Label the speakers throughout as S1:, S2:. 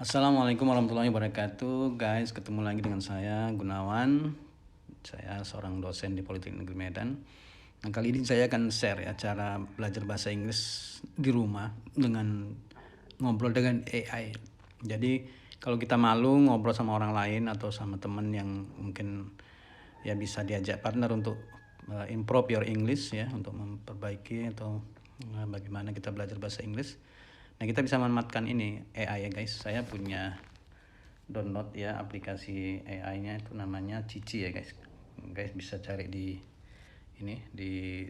S1: Assalamualaikum warahmatullahi wabarakatuh, guys. Ketemu lagi dengan saya Gunawan. Saya seorang dosen di Politeknik Negeri Medan. Nah, kali ini saya akan share ya cara belajar bahasa Inggris di rumah dengan ngobrol dengan AI. Jadi kalau kita malu ngobrol sama orang lain atau sama teman yang mungkin ya bisa diajak partner untuk improve your English ya, untuk memperbaiki atau bagaimana kita belajar bahasa Inggris. Nah, kita bisa memanfaatkan ini AI ya guys. Saya punya download ya aplikasi AI-nya, itu namanya Cici ya guys. Guys bisa cari di ini di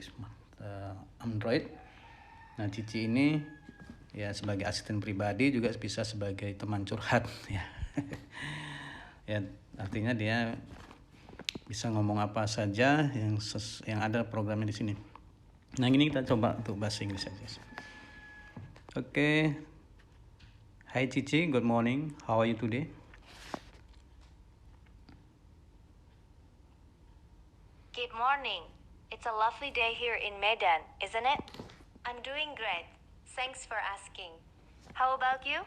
S1: Android. Nah, Cici ini ya sebagai asisten pribadi, juga bisa sebagai teman curhat ya. Ya, artinya dia bisa ngomong apa saja yang ada programnya di sini. Nah, ini kita coba untuk bahasa Inggris ya guys. Okay. Hi Cici, good morning. How are you today?
S2: Good morning. It's a lovely day here in Medan, isn't it? I'm doing great. Thanks for asking. How about you?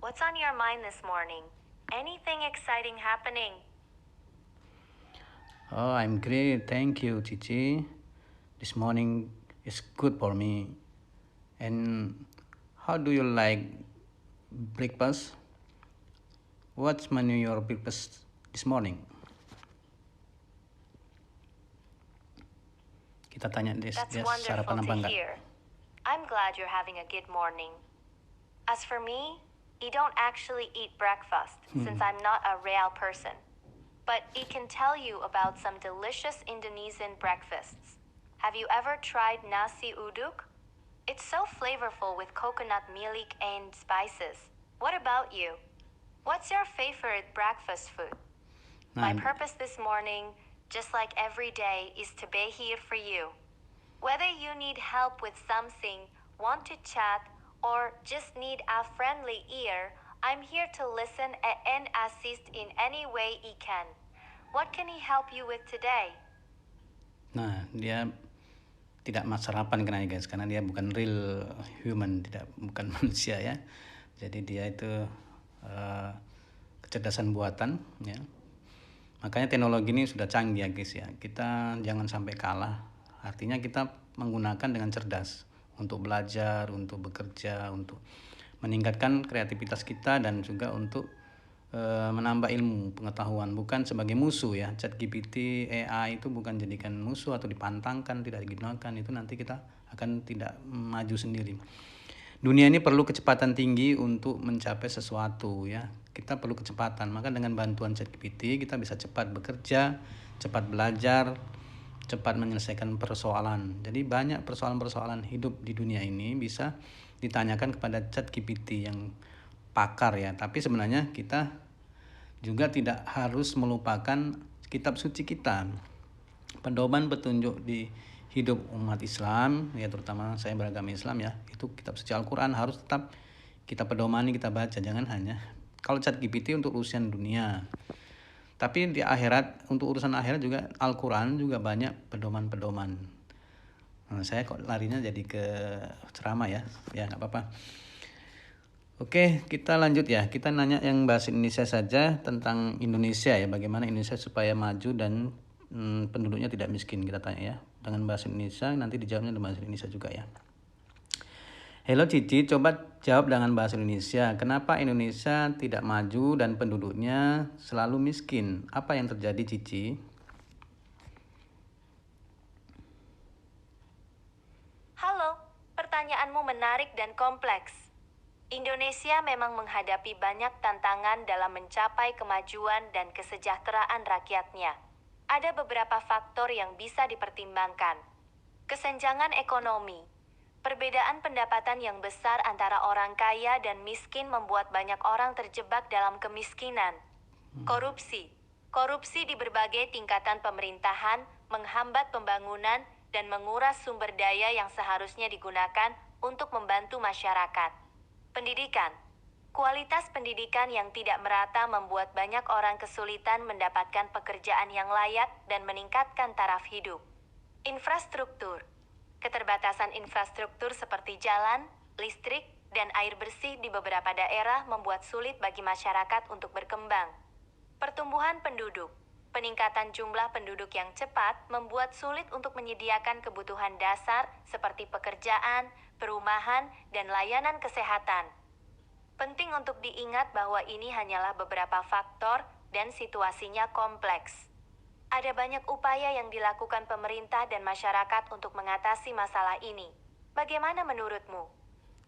S2: What's on your mind this morning? Anything exciting happening?
S1: Oh, I'm great. Thank you, Cici. This morning is good for me. And how do you like breakfast? What's menu your breakfast this morning? Kita tanya dia
S2: That's
S1: sarapan
S2: wonderful
S1: apa
S2: to
S1: enggak.
S2: hear. I'm glad you're having a good morning. As for me, I don't actually eat breakfast since I'm not a real person. But I can tell you about some delicious Indonesian breakfasts. Have you ever tried nasi uduk? It's so flavorful with coconut milk and spices. What about you? What's your favorite breakfast food? My
S1: Nah,
S2: purpose this morning, just like every day, is to be here for you. Whether you need help with something, want to chat, or just need a friendly ear, I'm here to listen and assist in any way I can. What can I help you with today?
S1: nah dia tidak sarapan kenanya guys, karena dia bukan real human, bukan manusia ya. Jadi dia itu kecerdasan buatan ya. Makanya teknologi ini sudah canggih ya guys ya. Kita jangan sampai kalah. Artinya kita menggunakan dengan cerdas untuk belajar, untuk bekerja, untuk meningkatkan kreativitas kita, dan juga untuk menambah ilmu pengetahuan, bukan sebagai musuh ya. ChatGPT, AI itu bukan jadikan musuh atau dipantangkan, tidak digunakan, itu nanti kita akan tidak maju sendiri. Dunia ini perlu kecepatan tinggi untuk mencapai sesuatu ya. Kita perlu kecepatan, maka dengan bantuan ChatGPT kita bisa cepat bekerja, cepat belajar, cepat menyelesaikan persoalan. Jadi banyak persoalan-persoalan hidup di dunia ini bisa ditanyakan kepada ChatGPT yang pakar ya. Tapi sebenarnya kita juga tidak harus melupakan kitab suci kita. Pedoman petunjuk di hidup umat Islam ya, terutama saya beragama Islam ya, itu kitab suci Al-Quran harus tetap kita pedomani, kita baca. Jangan hanya kalau ChatGPT untuk urusan dunia, tapi di akhirat, untuk urusan akhirat juga Al-Quran juga banyak pedoman-pedoman. Nah, saya kok larinya jadi ke ceramah ya nggak apa-apa. Oke, kita lanjut ya. Kita nanya yang bahasa Indonesia saja, tentang Indonesia ya. Bagaimana Indonesia supaya maju dan penduduknya tidak miskin, kita tanya ya. Dengan bahasa Indonesia, nanti dijawabnya dengan bahasa Indonesia juga ya. Hello Cici, coba jawab dengan bahasa Indonesia. Kenapa Indonesia tidak maju dan penduduknya selalu miskin? Apa yang terjadi, Cici?
S2: Halo, pertanyaanmu menarik dan kompleks. Indonesia memang menghadapi banyak tantangan dalam mencapai kemajuan dan kesejahteraan rakyatnya. Ada beberapa faktor yang bisa dipertimbangkan. Kesenjangan ekonomi. Perbedaan pendapatan yang besar antara orang kaya dan miskin membuat banyak orang terjebak dalam kemiskinan. Korupsi. Korupsi di berbagai tingkatan pemerintahan menghambat pembangunan dan menguras sumber daya yang seharusnya digunakan untuk membantu masyarakat. Pendidikan. Kualitas pendidikan yang tidak merata membuat banyak orang kesulitan mendapatkan pekerjaan yang layak dan meningkatkan taraf hidup. Infrastruktur. Keterbatasan infrastruktur seperti jalan, listrik, dan air bersih di beberapa daerah membuat sulit bagi masyarakat untuk berkembang. Pertumbuhan penduduk. Peningkatan jumlah penduduk yang cepat membuat sulit untuk menyediakan kebutuhan dasar seperti pekerjaan, perumahan, dan layanan kesehatan. Penting untuk diingat bahwa ini hanyalah beberapa faktor dan situasinya kompleks. Ada banyak upaya yang dilakukan pemerintah dan masyarakat untuk mengatasi masalah ini. Bagaimana menurutmu?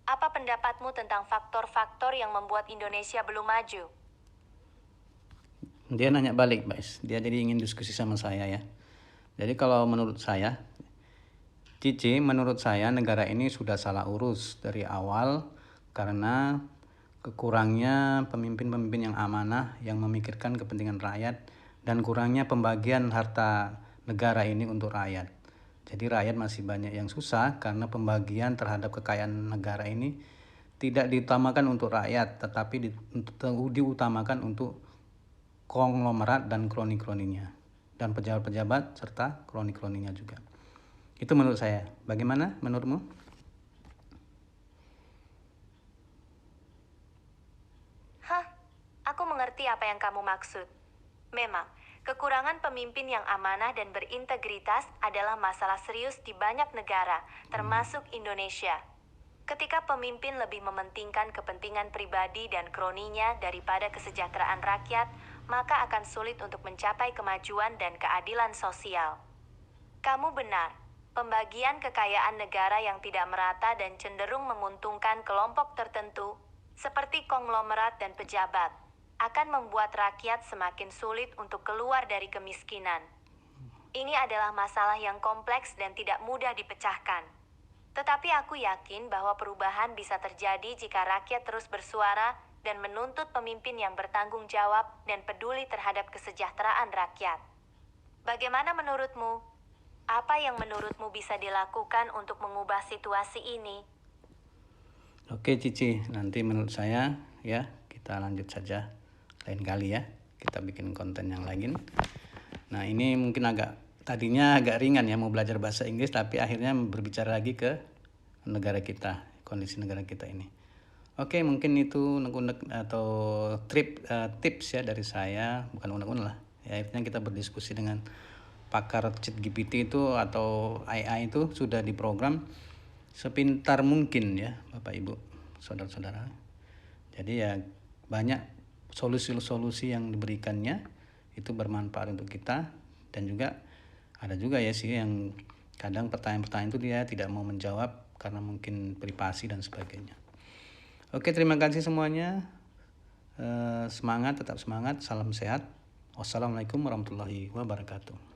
S2: Apa pendapatmu tentang faktor-faktor yang membuat Indonesia belum maju?
S1: Dia nanya balik, guys. Dia jadi ingin diskusi sama saya ya. Jadi kalau menurut saya, Cici, menurut saya negara ini sudah salah urus dari awal karena kekurangnya pemimpin-pemimpin yang amanah yang memikirkan kepentingan rakyat dan kurangnya pembagian harta negara ini untuk rakyat. Jadi rakyat masih banyak yang susah karena pembagian terhadap kekayaan negara ini tidak diutamakan untuk rakyat, tetapi diutamakan untuk konglomerat dan kroni-kroninya, dan pejabat-pejabat serta kroni-kroninya juga. Itu menurut saya. Bagaimana menurutmu?
S2: Aku mengerti apa yang kamu maksud. Memang, kekurangan pemimpin yang amanah dan berintegritas adalah masalah serius di banyak negara, termasuk Indonesia. Ketika pemimpin lebih mementingkan kepentingan pribadi dan kroninya daripada kesejahteraan rakyat, maka akan sulit untuk mencapai kemajuan dan keadilan sosial. Kamu benar, pembagian kekayaan negara yang tidak merata dan cenderung menguntungkan kelompok tertentu, seperti konglomerat dan pejabat, akan membuat rakyat semakin sulit untuk keluar dari kemiskinan. Ini adalah masalah yang kompleks dan tidak mudah dipecahkan. Tetapi aku yakin bahwa perubahan bisa terjadi jika rakyat terus bersuara dan menuntut pemimpin yang bertanggung jawab dan peduli terhadap kesejahteraan rakyat. Bagaimana menurutmu? Apa yang menurutmu bisa dilakukan untuk mengubah situasi ini?
S1: Oke Cici, nanti menurut saya ya kita lanjut saja lain kali ya. Kita bikin konten yang lain. Nah ini mungkin tadinya agak ringan ya mau belajar bahasa Inggris, tapi akhirnya berbicara lagi ke negara kita, kondisi negara kita ini. Oke, mungkin itu unek-unek atau tips ya dari saya, bukan unek-unek lah. Ya, akhirnya kita berdiskusi dengan pakar ChatGPT itu atau AI itu sudah diprogram sepintar mungkin ya, Bapak Ibu, saudara-saudara. Jadi ya banyak solusi-solusi yang diberikannya itu bermanfaat untuk kita, dan juga ada juga ya sih yang kadang pertanyaan-pertanyaan itu dia tidak mau menjawab karena mungkin privasi dan sebagainya. Oke, terima kasih semuanya. Semangat, tetap semangat. Salam sehat. Wassalamualaikum warahmatullahi wabarakatuh.